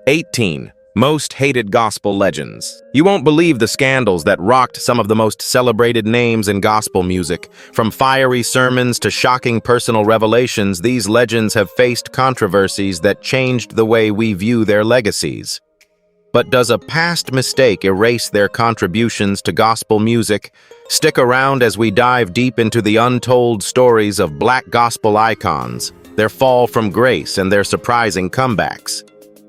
18. Most hated gospel legends. You won't believe the scandals that rocked some of the most celebrated names in gospel music. From fiery sermons to shocking personal revelations, these legends have faced controversies that changed the way we view their legacies. But does a past mistake erase their contributions to gospel music? Stick around as we dive deep into the untold stories of Black gospel icons, their fall from grace, and their surprising comebacks.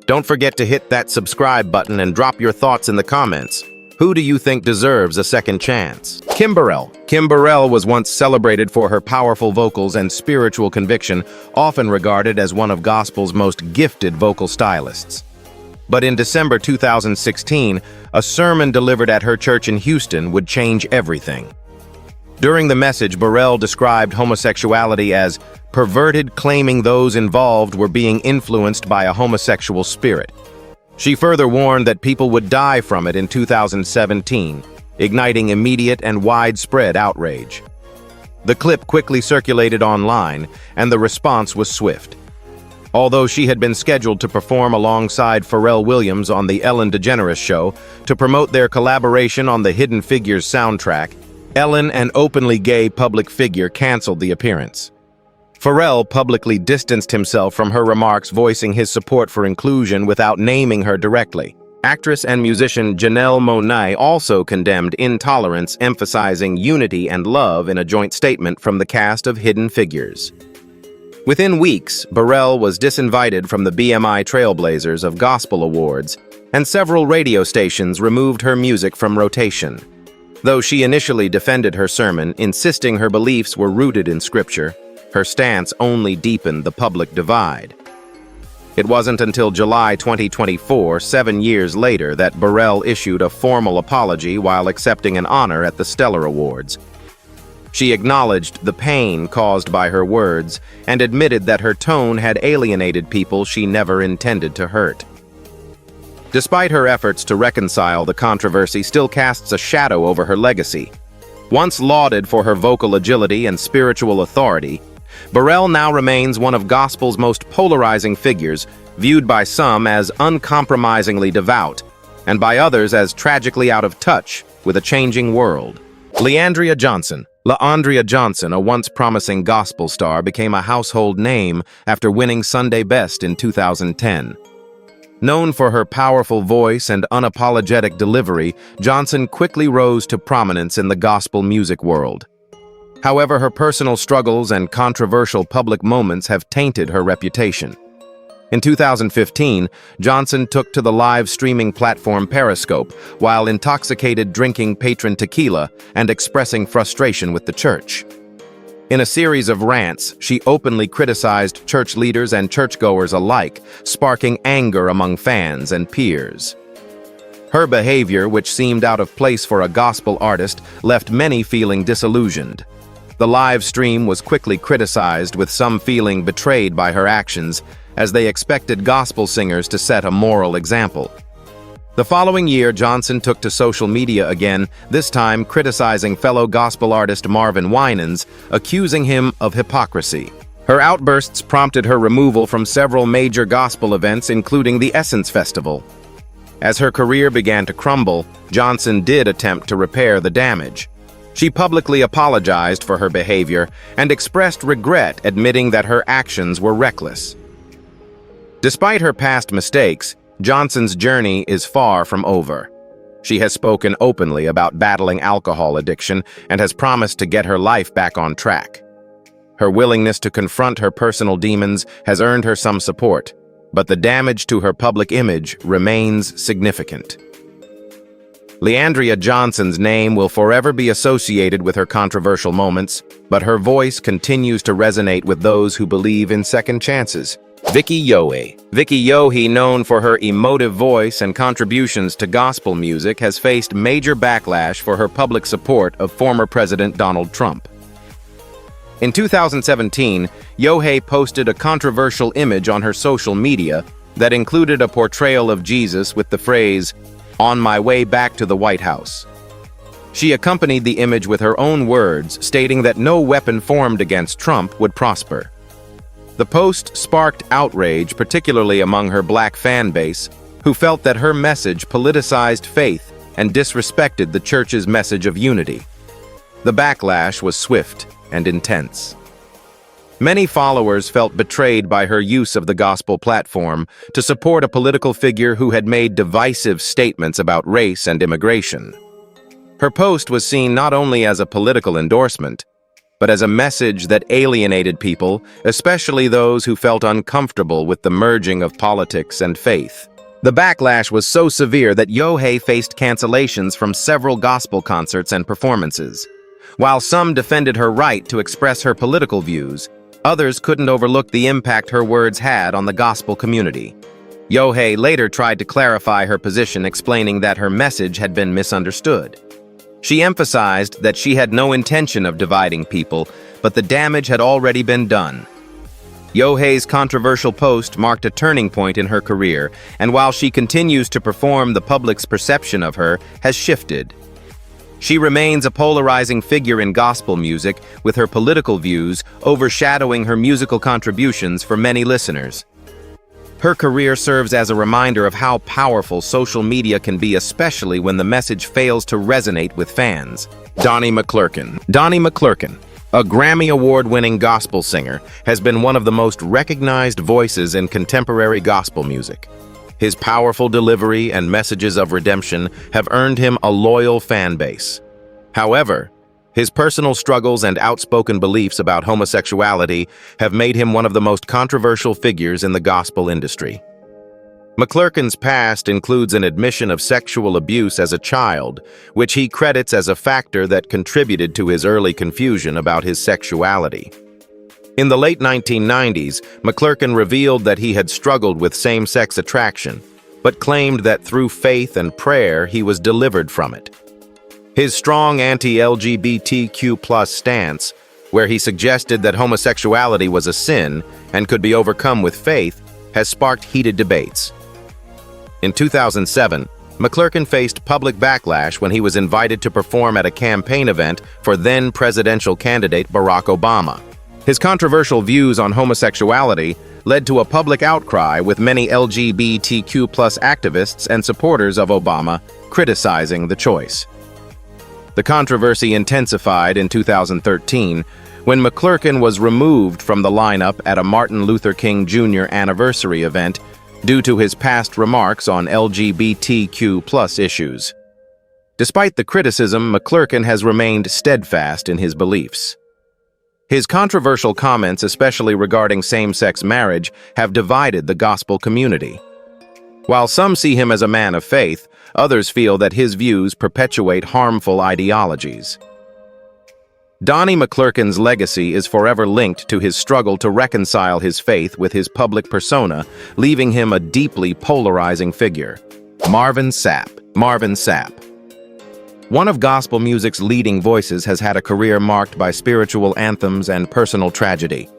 Don't forget to hit that subscribe button and drop your thoughts in the comments. Who do you think deserves a second chance? Kim Burrell. Kim Burrell was once celebrated for her powerful vocals and spiritual conviction, often regarded as one of gospel's most gifted vocal stylists. But in December 2016, a sermon delivered at her church in Houston would change everything. During the message, Burrell described homosexuality as perverted, claiming those involved were being influenced by a homosexual spirit. She further warned that people would die from it in 2017, igniting immediate and widespread outrage. The clip quickly circulated online, and the response was swift. Although she had been scheduled to perform alongside Pharrell Williams on The Ellen DeGeneres Show to promote their collaboration on the Hidden Figures soundtrack, Ellen, an openly gay public figure, canceled the appearance. Pharrell publicly distanced himself from her remarks, voicing his support for inclusion without naming her directly. Actress and musician Janelle Monáe also condemned intolerance, emphasizing unity and love in a joint statement from the cast of Hidden Figures. Within weeks, Burrell was disinvited from the BMI Trailblazers of Gospel Awards, and several radio stations removed her music from rotation. Though she initially defended her sermon, insisting her beliefs were rooted in Scripture, her stance only deepened the public divide. It wasn't until July 2024, 7 years later, that Burrell issued a formal apology while accepting an honor at the Stellar Awards. She acknowledged the pain caused by her words and admitted that her tone had alienated people she never intended to hurt. Despite her efforts to reconcile, the controversy still casts a shadow over her legacy. Once lauded for her vocal agility and spiritual authority, Burrell now remains one of gospel's most polarizing figures, viewed by some as uncompromisingly devout, and by others as tragically out of touch with a changing world. LaAndrea Johnson. LaAndrea Johnson, a once promising gospel star, became a household name after winning Sunday Best in 2010. Known for her powerful voice and unapologetic delivery, Johnson quickly rose to prominence in the gospel music world. However, her personal struggles and controversial public moments have tainted her reputation. In 2015, Johnson took to the live streaming platform Periscope while intoxicated, drinking patron tequila and expressing frustration with the church. In a series of rants, she openly criticized church leaders and churchgoers alike, sparking anger among fans and peers. Her behavior, which seemed out of place for a gospel artist, left many feeling disillusioned. The live stream was quickly criticized, with some feeling betrayed by her actions, as they expected gospel singers to set a moral example. The following year, Johnson took to social media again, this time criticizing fellow gospel artist Marvin Winans, accusing him of hypocrisy. Her outbursts prompted her removal from several major gospel events, including the Essence Festival. As her career began to crumble, Johnson did attempt to repair the damage. She publicly apologized for her behavior and expressed regret, admitting that her actions were reckless. Despite her past mistakes, Johnson's journey is far from over. She has spoken openly about battling alcohol addiction and has promised to get her life back on track. Her willingness to confront her personal demons has earned her some support, but the damage to her public image remains significant. LaAndrea Johnson's name will forever be associated with her controversial moments, but her voice continues to resonate with those who believe in second chances. Vicki Yohe. Vicki Yohe, known for her emotive voice and contributions to gospel music, has faced major backlash for her public support of former President Donald Trump. In 2017, Yohe posted a controversial image on her social media that included a portrayal of Jesus with the phrase, "On my way back to the White House." She accompanied the image with her own words, stating that no weapon formed against Trump would prosper. The post sparked outrage, particularly among her Black fan base, who felt that her message politicized faith and disrespected the church's message of unity. The backlash was swift and intense. Many followers felt betrayed by her use of the gospel platform to support a political figure who had made divisive statements about race and immigration. Her post was seen not only as a political endorsement, but as a message that alienated people, especially those who felt uncomfortable with the merging of politics and faith. The backlash was so severe that Yohei faced cancellations from several gospel concerts and performances. While some defended her right to express her political views, others couldn't overlook the impact her words had on the gospel community. Yohei later tried to clarify her position, explaining that her message had been misunderstood. She emphasized that she had no intention of dividing people, but the damage had already been done. Yohei's controversial post marked a turning point in her career, and while she continues to perform, the public's perception of her has shifted. She remains a polarizing figure in gospel music, with her political views overshadowing her musical contributions for many listeners. Her career serves as a reminder of how powerful social media can be, especially when the message fails to resonate with fans. Donnie McClurkin. Donnie McClurkin, a Grammy Award-winning gospel singer, has been one of the most recognized voices in contemporary gospel music. His powerful delivery and messages of redemption have earned him a loyal fan base. However, his personal struggles and outspoken beliefs about homosexuality have made him one of the most controversial figures in the gospel industry. McClurkin's past includes an admission of sexual abuse as a child, which he credits as a factor that contributed to his early confusion about his sexuality. In the late 1990s, McClurkin revealed that he had struggled with same-sex attraction, but claimed that through faith and prayer he was delivered from it. His strong anti-LGBTQ+ stance, where he suggested that homosexuality was a sin and could be overcome with faith, has sparked heated debates. In 2007, McClurkin faced public backlash when he was invited to perform at a campaign event for then-presidential candidate Barack Obama. His controversial views on homosexuality led to a public outcry, with many LGBTQ+ activists and supporters of Obama criticizing the choice. The controversy intensified in 2013 when McClurkin was removed from the lineup at a Martin Luther King Jr. anniversary event due to his past remarks on LGBTQ+ issues. Despite the criticism, McClurkin has remained steadfast in his beliefs. His controversial comments, especially regarding same-sex marriage, have divided the gospel community. While some see him as a man of faith, others feel that his views perpetuate harmful ideologies. Donnie McClurkin's legacy is forever linked to his struggle to reconcile his faith with his public persona, leaving him a deeply polarizing figure. Marvin Sapp. Marvin Sapp, one of gospel music's leading voices, has had a career marked by spiritual anthems and personal tragedy.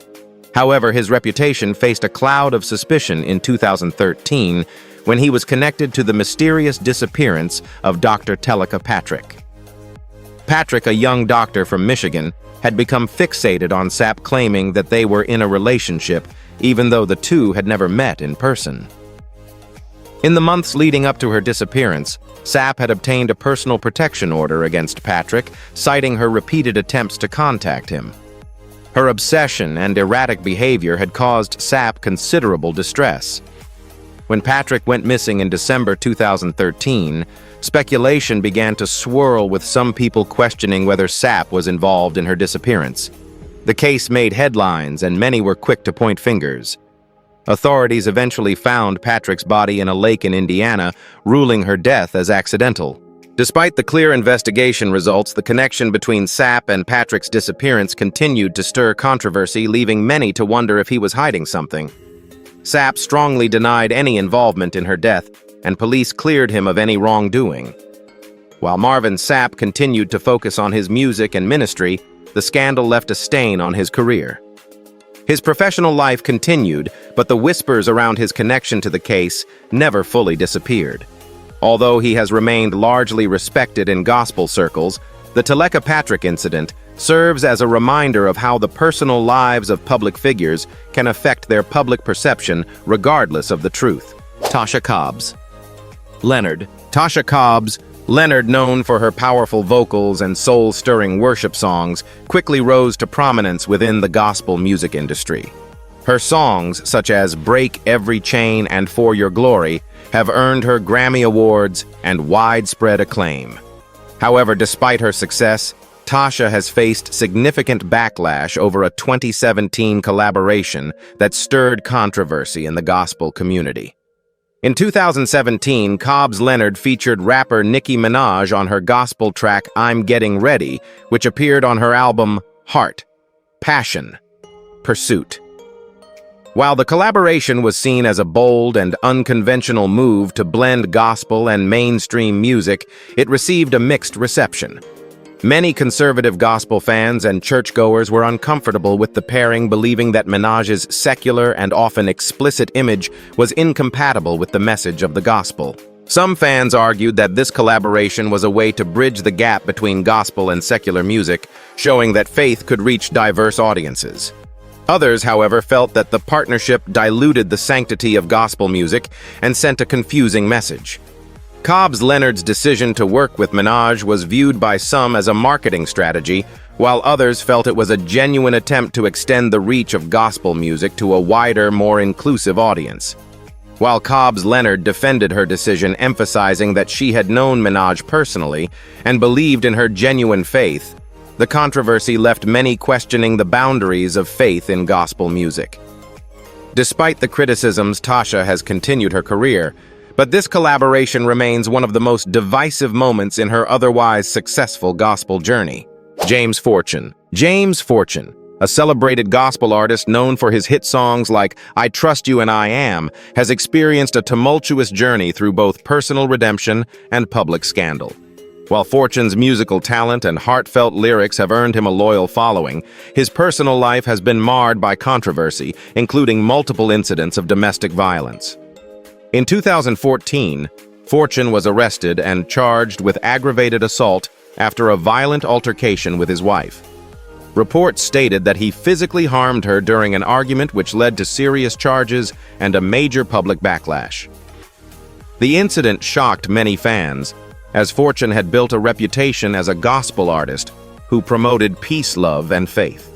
However, his reputation faced a cloud of suspicion in 2013 when he was connected to the mysterious disappearance of Dr. Teleka Patrick. Patrick, a young doctor from Michigan, had become fixated on Sapp, claiming that they were in a relationship, even though the two had never met in person. In the months leading up to her disappearance, Sapp had obtained a personal protection order against Patrick, citing her repeated attempts to contact him. Her obsession and erratic behavior had caused Sapp considerable distress. When Patrick went missing in December 2013, speculation began to swirl, with some people questioning whether Sapp was involved in her disappearance. The case made headlines, and many were quick to point fingers. Authorities eventually found Patrick's body in a lake in Indiana, ruling her death as accidental. Despite the clear investigation results, the connection between Sapp and Patrick's disappearance continued to stir controversy, leaving many to wonder if he was hiding something. Sapp strongly denied any involvement in her death, and police cleared him of any wrongdoing. While Marvin Sapp continued to focus on his music and ministry, the scandal left a stain on his career. His professional life continued, but the whispers around his connection to the case never fully disappeared. Although he has remained largely respected in gospel circles, the Teleka Patrick incident serves as a reminder of how the personal lives of public figures can affect their public perception regardless of the truth. Tasha Cobbs. Leonard. Tasha Cobbs, Leonard, known for her powerful vocals and soul-stirring worship songs, quickly rose to prominence within the gospel music industry. Her songs, such as Break Every Chain and For Your Glory, have earned her Grammy Awards and widespread acclaim. However, despite her success, Tasha has faced significant backlash over a 2017 collaboration that stirred controversy in the gospel community. In 2017, Cobbs Leonard featured rapper Nicki Minaj on her gospel track I'm Getting Ready, which appeared on her album Heart, Passion, Pursuit. While the collaboration was seen as a bold and unconventional move to blend gospel and mainstream music, it received a mixed reception. Many conservative gospel fans and churchgoers were uncomfortable with the pairing, believing that Minaj's secular and often explicit image was incompatible with the message of the gospel. Some fans argued that this collaboration was a way to bridge the gap between gospel and secular music, showing that faith could reach diverse audiences. Others, however, felt that the partnership diluted the sanctity of gospel music and sent a confusing message. Cobbs Leonard's decision to work with Minaj was viewed by some as a marketing strategy, while others felt it was a genuine attempt to extend the reach of gospel music to a wider, more inclusive audience. While Cobbs Leonard defended her decision, emphasizing that she had known Minaj personally and believed in her genuine faith, the controversy left many questioning the boundaries of faith in gospel music. Despite the criticisms, Tasha has continued her career, but this collaboration remains one of the most divisive moments in her otherwise successful gospel journey. James Fortune. James Fortune, a celebrated gospel artist known for his hit songs like I Trust You and I Am, has experienced a tumultuous journey through both personal redemption and public scandal. While Fortune's musical talent and heartfelt lyrics have earned him a loyal following, his personal life has been marred by controversy, including multiple incidents of domestic violence. In 2014, Fortune was arrested and charged with aggravated assault after a violent altercation with his wife. Reports stated that he physically harmed her during an argument, which led to serious charges and a major public backlash. The incident shocked many fans, as Fortune had built a reputation as a gospel artist who promoted peace, love, and faith.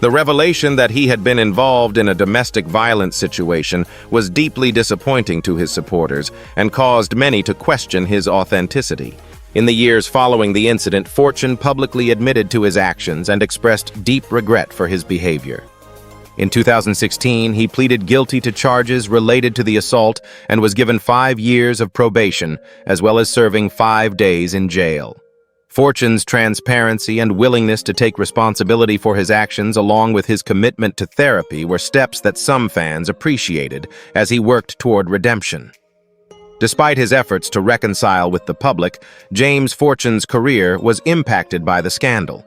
The revelation that he had been involved in a domestic violence situation was deeply disappointing to his supporters and caused many to question his authenticity. In the years following the incident, Fortune publicly admitted to his actions and expressed deep regret for his behavior. In 2016, he pleaded guilty to charges related to the assault and was given 5 years of probation, as well as serving 5 days in jail. Fortune's transparency and willingness to take responsibility for his actions, along with his commitment to therapy, were steps that some fans appreciated as he worked toward redemption. Despite his efforts to reconcile with the public, James Fortune's career was impacted by the scandal.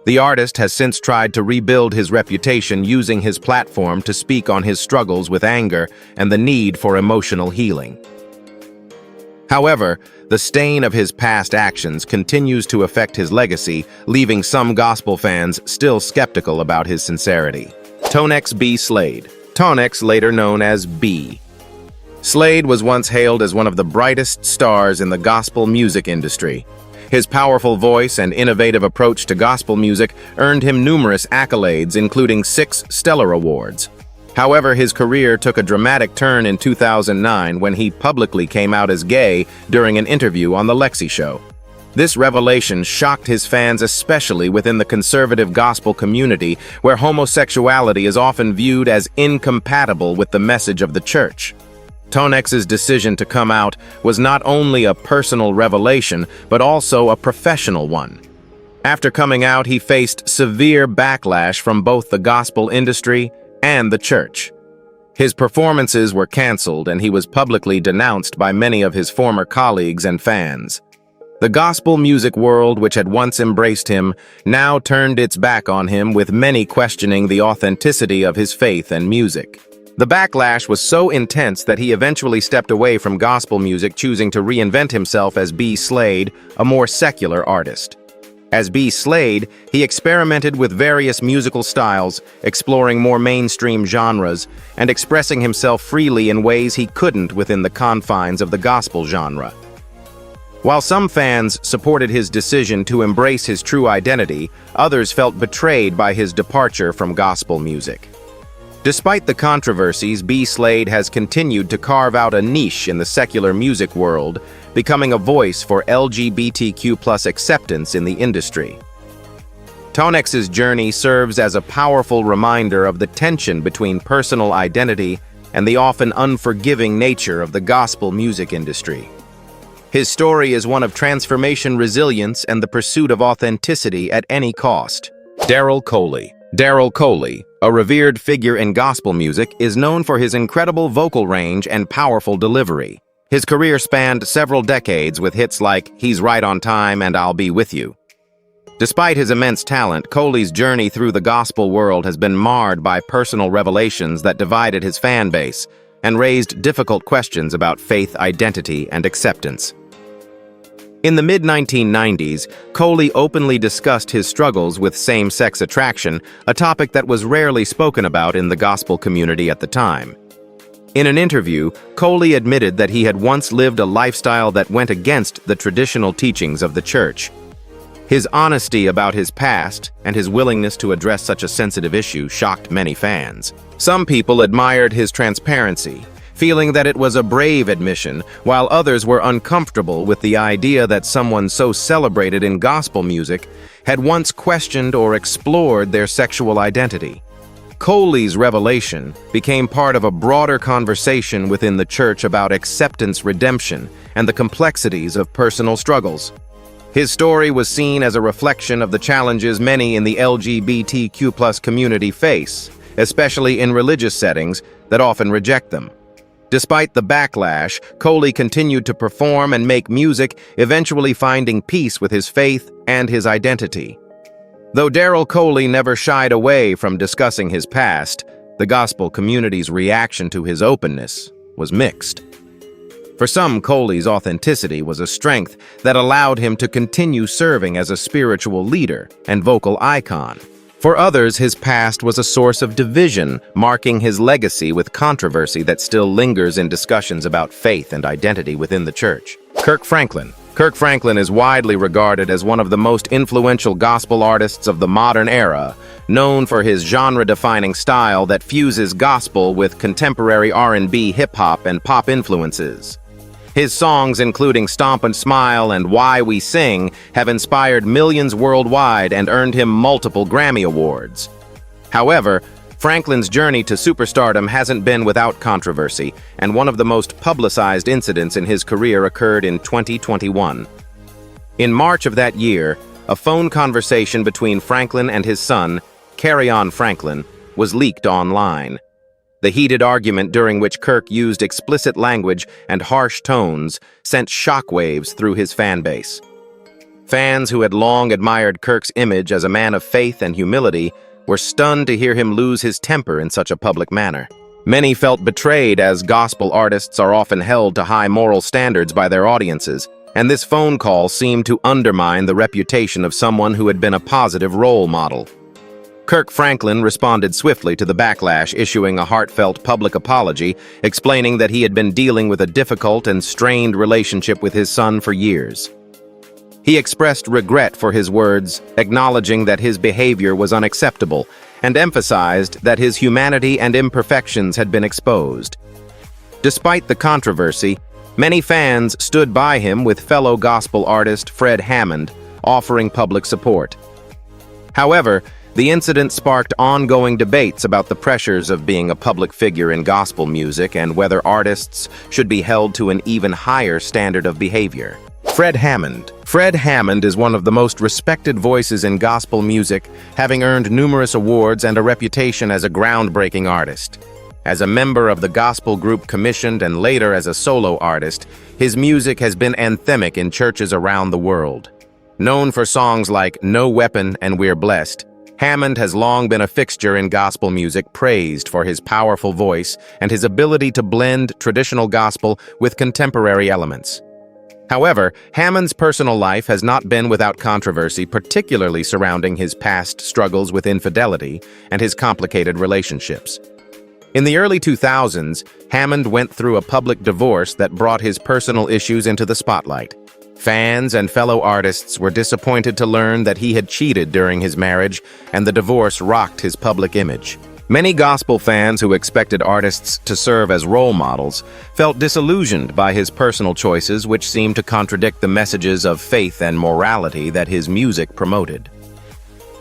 The artist has since tried to rebuild his reputation, using his platform to speak on his struggles with anger and the need for emotional healing. However, the stain of his past actions continues to affect his legacy, leaving some gospel fans still skeptical about his sincerity. Tonex B. Slade. Tonex, later known as B. Slade was once hailed as one of the brightest stars in the gospel music industry. His powerful voice and innovative approach to gospel music earned him numerous accolades, including 6 Stellar Awards. However, his career took a dramatic turn in 2009 when he publicly came out as gay during an interview on The Lexi Show. This revelation shocked his fans, especially within the conservative gospel community, where homosexuality is often viewed as incompatible with the message of the church. Tonex's decision to come out was not only a personal revelation, but also a professional one. After coming out, he faced severe backlash from both the gospel industry and the church. His performances were canceled, and he was publicly denounced by many of his former colleagues and fans. The gospel music world, which had once embraced him, now turned its back on him, with many questioning the authenticity of his faith and music. The backlash was so intense that he eventually stepped away from gospel music, choosing to reinvent himself as B. Slade, a more secular artist. As B. Slade, he experimented with various musical styles, exploring more mainstream genres, and expressing himself freely in ways he couldn't within the confines of the gospel genre. While some fans supported his decision to embrace his true identity, others felt betrayed by his departure from gospel music. Despite the controversies, B. Slade has continued to carve out a niche in the secular music world, becoming a voice for LGBTQ+ acceptance in the industry. Tonex's journey serves as a powerful reminder of the tension between personal identity and the often unforgiving nature of the gospel music industry. His story is one of transformation, resilience, and the pursuit of authenticity at any cost. Daryl Coley. Daryl Coley, a revered figure in gospel music, is known for his incredible vocal range and powerful delivery. His career spanned several decades with hits like He's Right on Time and I'll Be With You. Despite his immense talent, Coley's journey through the gospel world has been marred by personal revelations that divided his fan base and raised difficult questions about faith, identity, and acceptance. In the mid-1990s, Coley openly discussed his struggles with same-sex attraction, a topic that was rarely spoken about in the gospel community at the time. In an interview, Coley admitted that he had once lived a lifestyle that went against the traditional teachings of the church. His honesty about his past and his willingness to address such a sensitive issue shocked many fans. Some people admired his transparency, feeling that it was a brave admission, while others were uncomfortable with the idea that someone so celebrated in gospel music had once questioned or explored their sexual identity. Coley's revelation became part of a broader conversation within the church about acceptance, redemption, and the complexities of personal struggles. His story was seen as a reflection of the challenges many in the LGBTQ+ community face, especially in religious settings that often reject them. Despite the backlash, Coley continued to perform and make music, eventually finding peace with his faith and his identity. Though Daryl Coley never shied away from discussing his past, the gospel community's reaction to his openness was mixed. For some, Coley's authenticity was a strength that allowed him to continue serving as a spiritual leader and vocal icon. For others, his past was a source of division, marking his legacy with controversy that still lingers in discussions about faith and identity within the church. Kirk Franklin. Kirk Franklin is widely regarded as one of the most influential gospel artists of the modern era, known for his genre-defining style that fuses gospel with contemporary R&B, hip-hop, and pop influences. His songs, including Stomp and Smile and Why We Sing, have inspired millions worldwide and earned him multiple Grammy Awards. However, Franklin's journey to superstardom hasn't been without controversy, and one of the most publicized incidents in his career occurred in 2021. In March of that year, a phone conversation between Franklin and his son, Kerryon Franklin, was leaked online. The heated argument, during which Kirk used explicit language and harsh tones, sent shockwaves through his fan base. Fans who had long admired Kirk's image as a man of faith and humility were stunned to hear him lose his temper in such a public manner. Many felt betrayed, as gospel artists are often held to high moral standards by their audiences, and this phone call seemed to undermine the reputation of someone who had been a positive role model. Kirk Franklin responded swiftly to the backlash, issuing a heartfelt public apology, explaining that he had been dealing with a difficult and strained relationship with his son for years. He expressed regret for his words, acknowledging that his behavior was unacceptable, and emphasized that his humanity and imperfections had been exposed. Despite the controversy, many fans stood by him, with fellow gospel artist Fred Hammond offering public support. However, the incident sparked ongoing debates about the pressures of being a public figure in gospel music and whether artists should be held to an even higher standard of behavior. Fred Hammond. Fred Hammond is one of the most respected voices in gospel music, having earned numerous awards and a reputation as a groundbreaking artist. As a member of the gospel group Commissioned and later as a solo artist, his music has been anthemic in churches around the world. Known for songs like No Weapon and We're Blessed, Hammond has long been a fixture in gospel music, praised for his powerful voice and his ability to blend traditional gospel with contemporary elements. However, Hammond's personal life has not been without controversy, particularly surrounding his past struggles with infidelity and his complicated relationships. In the early 2000s, Hammond went through a public divorce that brought his personal issues into the spotlight. Fans and fellow artists were disappointed to learn that he had cheated during his marriage, and the divorce rocked his public image. Many gospel fans who expected artists to serve as role models felt disillusioned by his personal choices, which seemed to contradict the messages of faith and morality that his music promoted.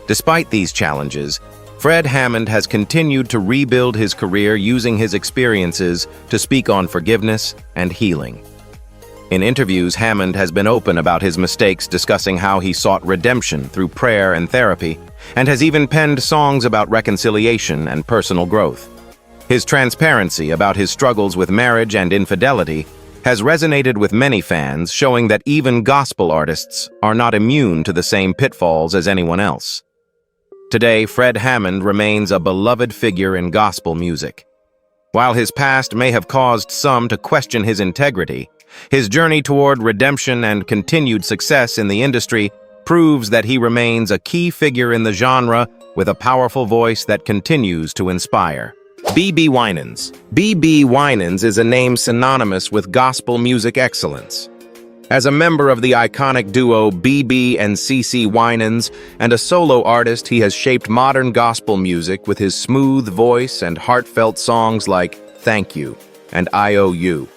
Despite these challenges, Fred Hammond has continued to rebuild his career using his experiences to speak on forgiveness and healing. In interviews, Hammond has been open about his mistakes, discussing how he sought redemption through prayer and therapy, and has even penned songs about reconciliation and personal growth. His transparency about his struggles with marriage and infidelity has resonated with many fans, showing that even gospel artists are not immune to the same pitfalls as anyone else. Today, Fred Hammond remains a beloved figure in gospel music. While his past may have caused some to question his integrity, his journey toward redemption and continued success in the industry proves that he remains a key figure in the genre with a powerful voice that continues to inspire. B.B. Winans. B.B. Winans is a name synonymous with gospel music excellence. As a member of the iconic duo B.B. and C.C. Winans and a solo artist, he has shaped modern gospel music with his smooth voice and heartfelt songs like Thank You and I Owe You.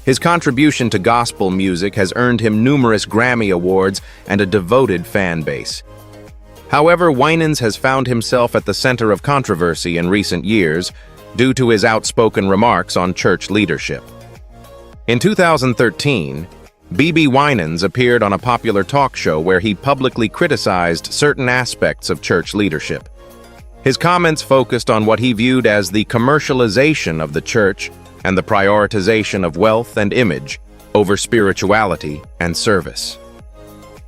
His contribution to gospel music has earned him numerous Grammy Awards and a devoted fan base. However, Winans has found himself at the center of controversy in recent years due to his outspoken remarks on church leadership. In 2013, B.B. Winans appeared on a popular talk show where he publicly criticized certain aspects of church leadership. His comments focused on what he viewed as the commercialization of the church and the prioritization of wealth and image over spirituality and service.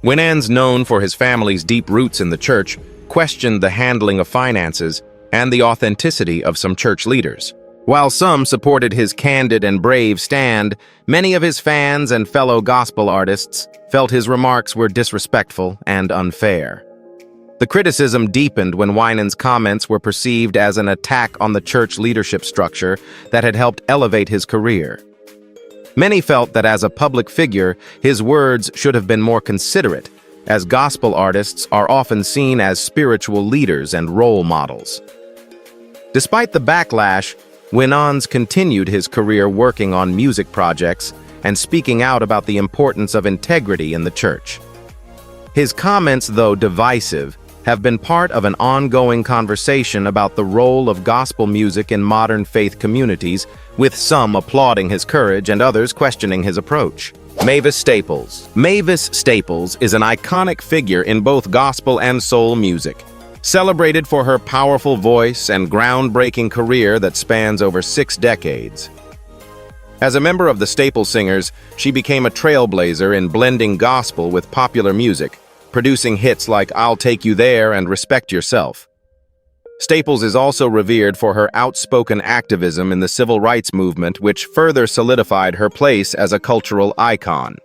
Winans, known for his family's deep roots in the church, questioned the handling of finances and the authenticity of some church leaders. While some supported his candid and brave stand, many of his fans and fellow gospel artists felt his remarks were disrespectful and unfair. The criticism deepened when Winans' comments were perceived as an attack on the church leadership structure that had helped elevate his career. Many felt that as a public figure, his words should have been more considerate, as gospel artists are often seen as spiritual leaders and role models. Despite the backlash, Winans continued his career working on music projects and speaking out about the importance of integrity in the church. His comments, though divisive, have been part of an ongoing conversation about the role of gospel music in modern faith communities, with some applauding his courage and others questioning his approach. Mavis Staples. Mavis Staples is an iconic figure in both gospel and soul music. Celebrated for her powerful voice and groundbreaking career that spans over 6 decades. As a member of the Staples Singers, she became a trailblazer in blending gospel with popular music, producing hits like I'll Take You There and Respect Yourself. Staples is also revered for her outspoken activism in the civil rights movement, which further solidified her place as a cultural icon.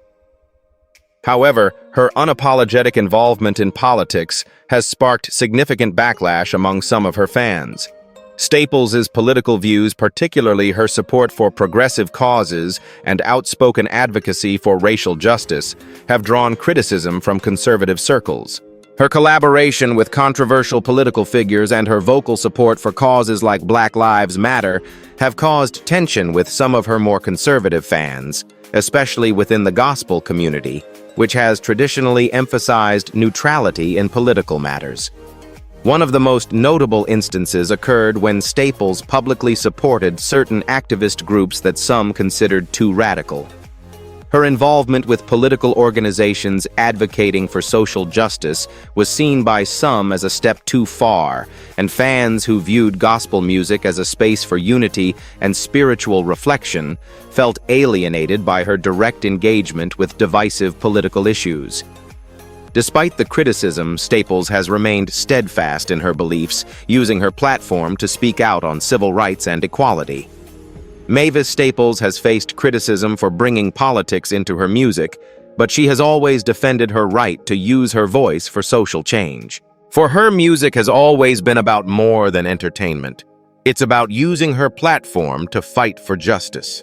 However, her unapologetic involvement in politics has sparked significant backlash among some of her fans. Staples' political views, particularly her support for progressive causes and outspoken advocacy for racial justice, have drawn criticism from conservative circles. Her collaboration with controversial political figures and her vocal support for causes like Black Lives Matter have caused tension with some of her more conservative fans, especially within the gospel community, which has traditionally emphasized neutrality in political matters. One of the most notable instances occurred when Staples publicly supported certain activist groups that some considered too radical. Her involvement with political organizations advocating for social justice was seen by some as a step too far, and fans who viewed gospel music as a space for unity and spiritual reflection felt alienated by her direct engagement with divisive political issues. Despite the criticism, Staples has remained steadfast in her beliefs, using her platform to speak out on civil rights and equality. Mavis Staples has faced criticism for bringing politics into her music, but she has always defended her right to use her voice for social change. For her, music has always been about more than entertainment. It's about using her platform to fight for justice.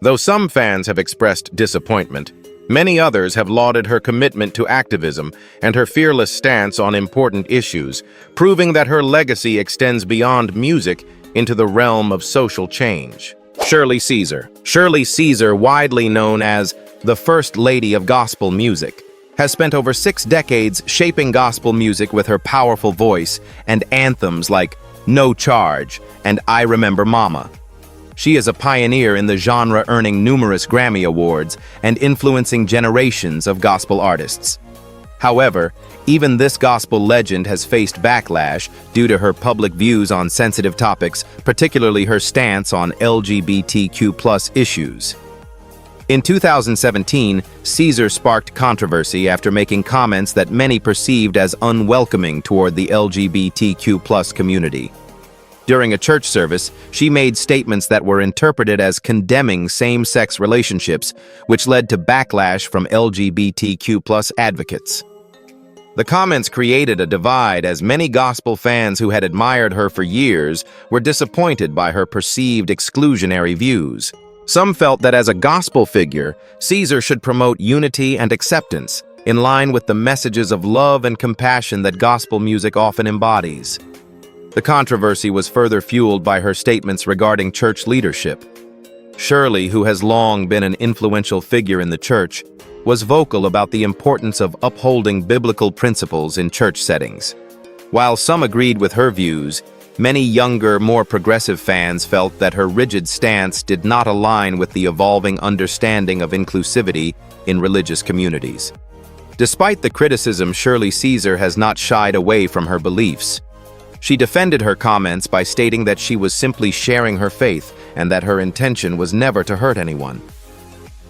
Though some fans have expressed disappointment, many others have lauded her commitment to activism and her fearless stance on important issues, proving that her legacy extends beyond music into the realm of social change. Shirley Caesar. Shirley Caesar, widely known as the First Lady of Gospel Music, has spent over 6 decades shaping gospel music with her powerful voice and anthems like No Charge and I Remember Mama. She is a pioneer in the genre, earning numerous Grammy Awards and influencing generations of gospel artists. However, even this gospel legend has faced backlash due to her public views on sensitive topics, particularly her stance on LGBTQ+ issues. In 2017, Caesar sparked controversy after making comments that many perceived as unwelcoming toward the LGBTQ+ community. During a church service, she made statements that were interpreted as condemning same-sex relationships, which led to backlash from LGBTQ+ advocates. The comments created a divide, as many gospel fans who had admired her for years were disappointed by her perceived exclusionary views. Some felt that as a gospel figure, Caesar should promote unity and acceptance, in line with the messages of love and compassion that gospel music often embodies. The controversy was further fueled by her statements regarding church leadership. Shirley, who has long been an influential figure in the church, was vocal about the importance of upholding biblical principles in church settings. While some agreed with her views, many younger, more progressive fans felt that her rigid stance did not align with the evolving understanding of inclusivity in religious communities. Despite the criticism, Shirley Caesar has not shied away from her beliefs. She defended her comments by stating that she was simply sharing her faith and that her intention was never to hurt anyone.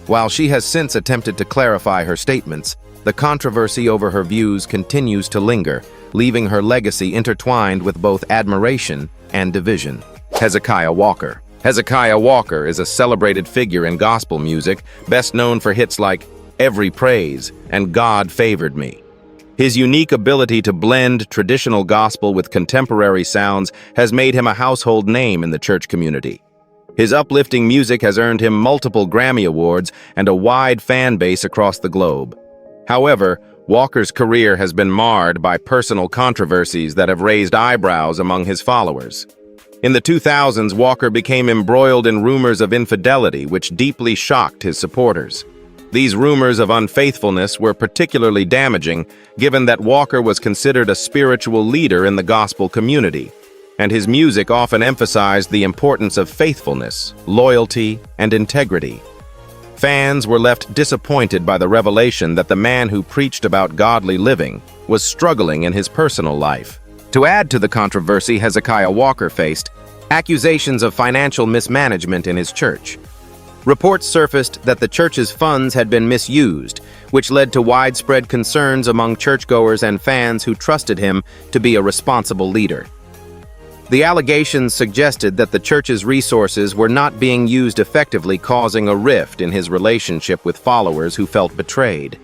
While she has since attempted to clarify her statements, the controversy over her views continues to linger, leaving her legacy intertwined with both admiration and division. Hezekiah Walker. Hezekiah Walker is a celebrated figure in gospel music, best known for hits like Every Praise and God Favored Me. His unique ability to blend traditional gospel with contemporary sounds has made him a household name in the church community. His uplifting music has earned him multiple Grammy Awards and a wide fan base across the globe. However, Walker's career has been marred by personal controversies that have raised eyebrows among his followers. In the 2000s, Walker became embroiled in rumors of infidelity, which deeply shocked his supporters. These rumors of unfaithfulness were particularly damaging, given that Walker was considered a spiritual leader in the gospel community, and his music often emphasized the importance of faithfulness, loyalty, and integrity. Fans were left disappointed by the revelation that the man who preached about godly living was struggling in his personal life. To add to the controversy, Hezekiah Walker faced accusations of financial mismanagement in his church. Reports surfaced that the church's funds had been misused, which led to widespread concerns among churchgoers and fans who trusted him to be a responsible leader. The allegations suggested that the church's resources were not being used effectively, causing a rift in his relationship with followers who felt betrayed.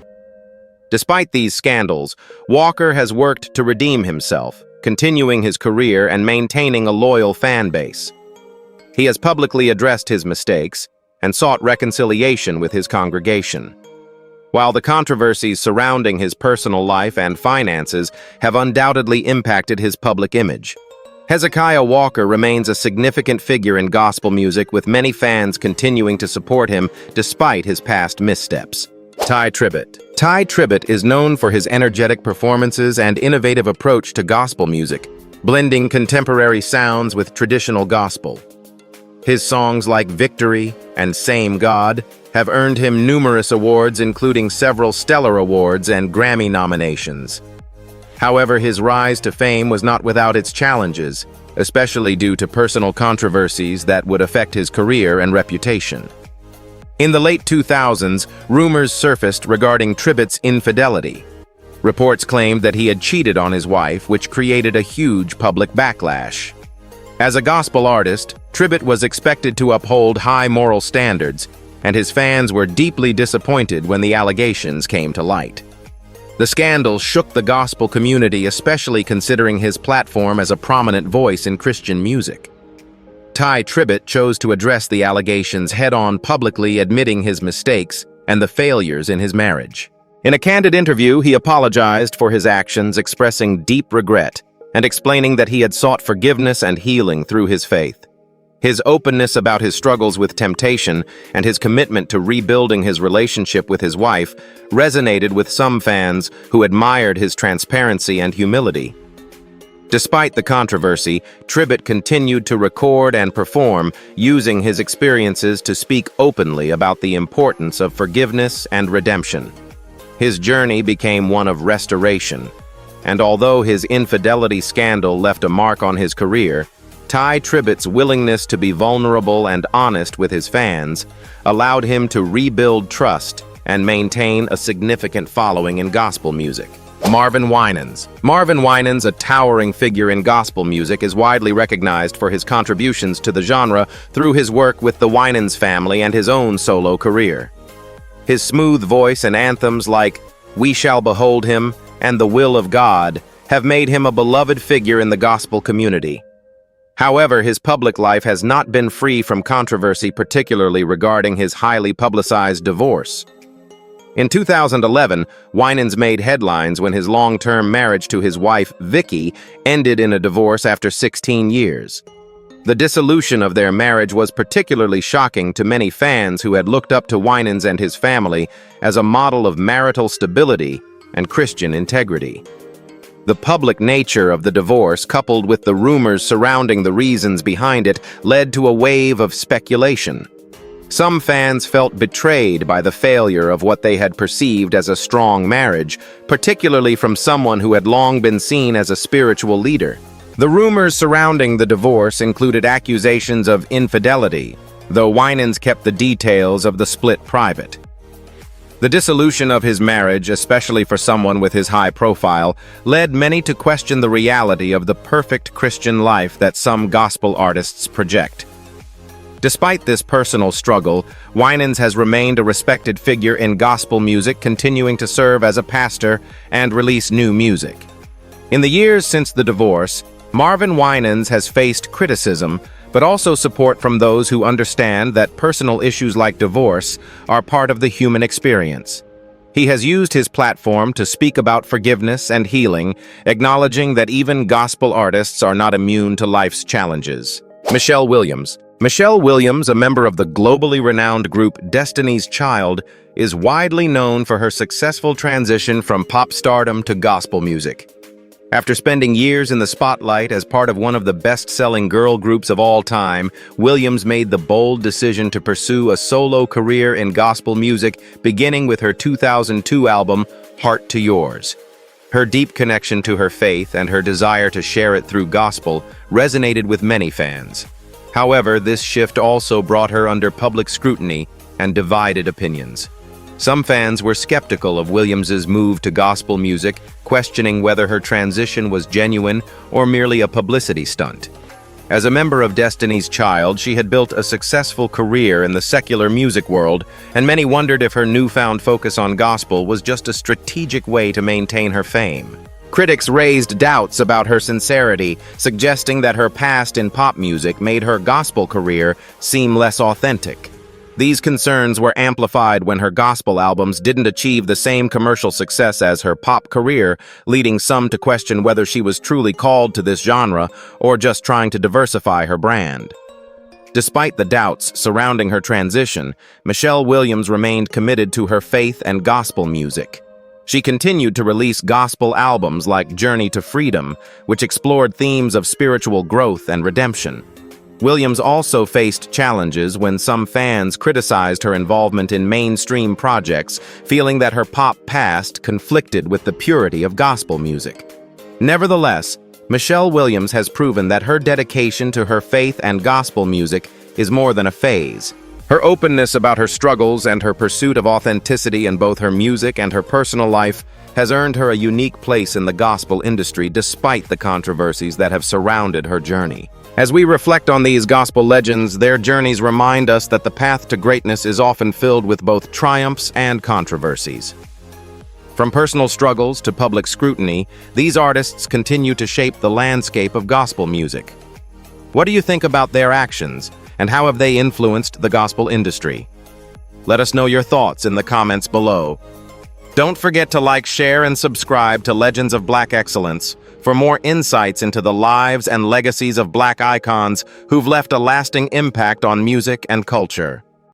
Despite these scandals, Walker has worked to redeem himself, continuing his career and maintaining a loyal fan base. He has publicly addressed his mistakes and sought reconciliation with his congregation. While the controversies surrounding his personal life and finances have undoubtedly impacted his public image, Hezekiah Walker remains a significant figure in gospel music, with many fans continuing to support him despite his past missteps. Ty Tribbett. Ty Tribbett is known for his energetic performances and innovative approach to gospel music, blending contemporary sounds with traditional gospel. His songs like Victory and Same God have earned him numerous awards, including several Stellar Awards and Grammy nominations. However, his rise to fame was not without its challenges, especially due to personal controversies that would affect his career and reputation. In the late 2000s, rumors surfaced regarding Tribbett's infidelity. Reports claimed that he had cheated on his wife, which created a huge public backlash. As a gospel artist, Tribbett was expected to uphold high moral standards, and his fans were deeply disappointed when the allegations came to light. The scandal shook the gospel community, especially considering his platform as a prominent voice in Christian music. Tribbett chose to address the allegations head-on, publicly admitting his mistakes and the failures in his marriage. In a candid interview, he apologized for his actions, expressing deep regret and explaining that he had sought forgiveness and healing through his faith. His openness about his struggles with temptation and his commitment to rebuilding his relationship with his wife resonated with some fans who admired his transparency and humility. Despite the controversy, Tribbett continued to record and perform, using his experiences to speak openly about the importance of forgiveness and redemption. His journey became one of restoration, and although his infidelity scandal left a mark on his career, Tribbett's willingness to be vulnerable and honest with his fans allowed him to rebuild trust and maintain a significant following in gospel music. Marvin Winans. Marvin Winans, a towering figure in gospel music, is widely recognized for his contributions to the genre through his work with the Winans family and his own solo career. His smooth voice and anthems like "We Shall Behold Him" and "The Will of God" have made him a beloved figure in the gospel community. However, his public life has not been free from controversy, particularly regarding his highly publicized divorce. In 2011, Winans made headlines when his long-term marriage to his wife, Vicky, ended in a divorce after 16 years. The dissolution of their marriage was particularly shocking to many fans who had looked up to Winans and his family as a model of marital stability and Christian integrity. The public nature of the divorce, coupled with the rumors surrounding the reasons behind it, led to a wave of speculation. Some fans felt betrayed by the failure of what they had perceived as a strong marriage, particularly from someone who had long been seen as a spiritual leader. The rumors surrounding the divorce included accusations of infidelity, though Winans kept the details of the split private. The dissolution of his marriage, especially for someone with his high profile, led many to question the reality of the perfect Christian life that some gospel artists project. Despite this personal struggle, Winans has remained a respected figure in gospel music, continuing to serve as a pastor and release new music. In the years since the divorce, Marvin Winans has faced criticism, but also support from those who understand that personal issues like divorce are part of the human experience. He has used his platform to speak about forgiveness and healing, acknowledging that even gospel artists are not immune to life's challenges. Michelle Williams. Michelle Williams, a member of the globally renowned group Destiny's Child, is widely known for her successful transition from pop stardom to gospel music. After spending years in the spotlight as part of one of the best-selling girl groups of all time, Williams made the bold decision to pursue a solo career in gospel music, beginning with her 2002 album, Heart to Yours. Her deep connection to her faith and her desire to share it through gospel resonated with many fans. However, this shift also brought her under public scrutiny and divided opinions. Some fans were skeptical of Williams's move to gospel music, questioning whether her transition was genuine or merely a publicity stunt. As a member of Destiny's Child, she had built a successful career in the secular music world, and many wondered if her newfound focus on gospel was just a strategic way to maintain her fame. Critics raised doubts about her sincerity, suggesting that her past in pop music made her gospel career seem less authentic. These concerns were amplified when her gospel albums didn't achieve the same commercial success as her pop career, leading some to question whether she was truly called to this genre or just trying to diversify her brand. Despite the doubts surrounding her transition, Michelle Williams remained committed to her faith and gospel music. She continued to release gospel albums like Journey to Freedom, which explored themes of spiritual growth and redemption. Williams also faced challenges when some fans criticized her involvement in mainstream projects, feeling that her pop past conflicted with the purity of gospel music. Nevertheless, Michelle Williams has proven that her dedication to her faith and gospel music is more than a phase. Her openness about her struggles and her pursuit of authenticity in both her music and her personal life has earned her a unique place in the gospel industry despite the controversies that have surrounded her journey. As we reflect on these gospel legends, their journeys remind us that the path to greatness is often filled with both triumphs and controversies. From personal struggles to public scrutiny, these artists continue to shape the landscape of gospel music. What do you think about their actions, and how have they influenced the gospel industry? Let us know your thoughts in the comments below. Don't forget to like, share, and subscribe to Legends of Black Excellence for more insights into the lives and legacies of Black icons who've left a lasting impact on music and culture.